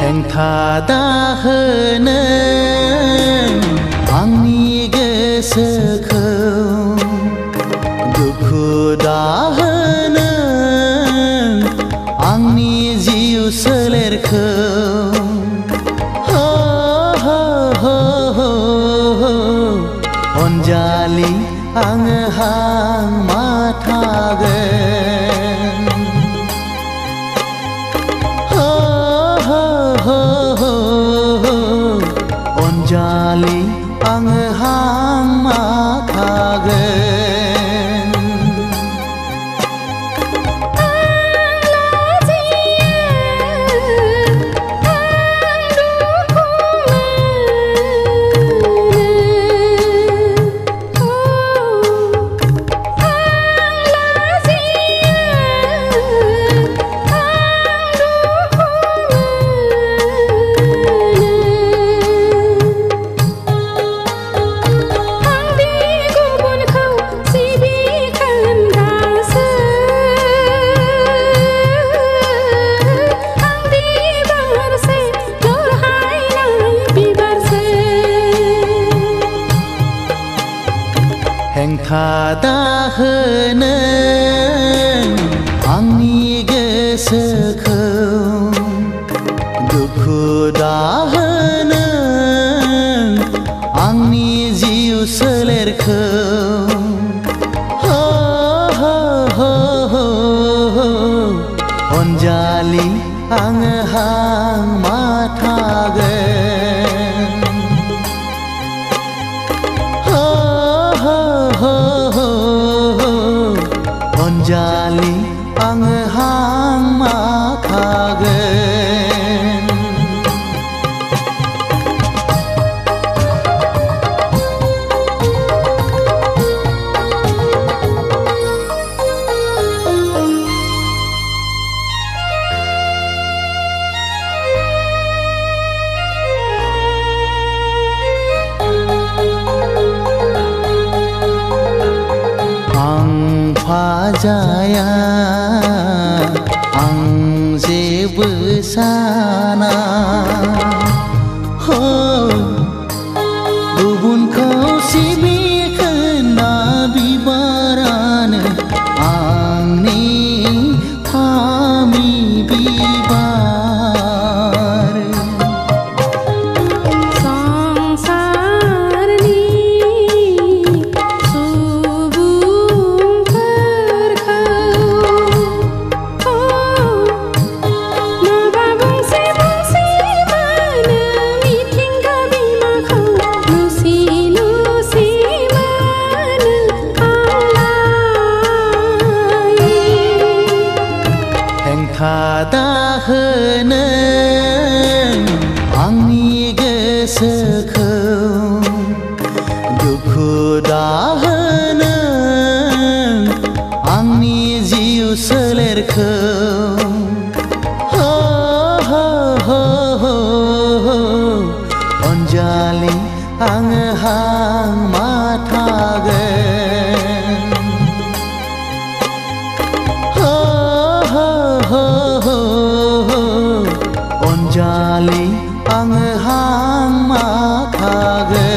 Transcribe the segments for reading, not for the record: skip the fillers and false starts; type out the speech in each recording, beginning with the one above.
हेंथा दाहोनो आंनि गोसोखौ दुखु दाहोनो आंनि जिउ सोलेरखौ अनजालि आङो हांमा थागोन अनजालि आङो हांमा थागोन हेंथा दाहोनो आंनि गोसोखौ दुखु दाहोनो आंनि जिउ सोलेरखौ अनजालि आङो हांमा थागोन अनजालि आङो हांमा थागोन जाया आं जेबो साना गुबुनखौ सिबिखोना बिबारानो आंनि फामि बिबार हेंथा दाहोनो आंनि गोसोखौ दुखु दाहोनो आंनि जिउ सोलेरखौ अनजालि आङो हांमा थागोन अनजालि आङो हांमा थागोन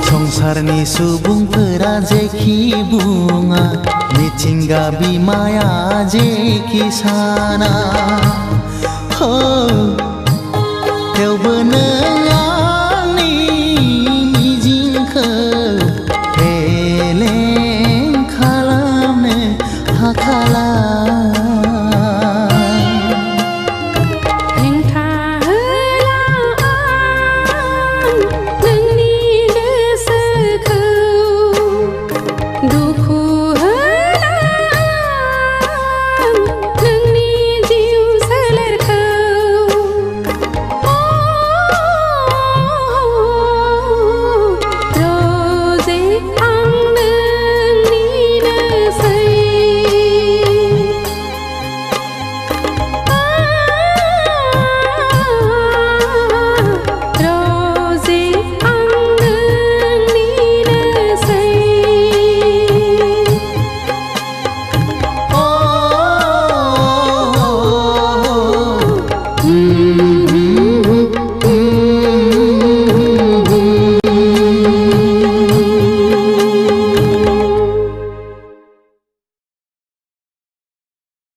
संसारनि सुबुंफोरा जेखि बुङा मिथिंगा बिमाया जेखि साना थेवबो नों आंनि मिजिंखौ फेलें खालामनो हाखाला।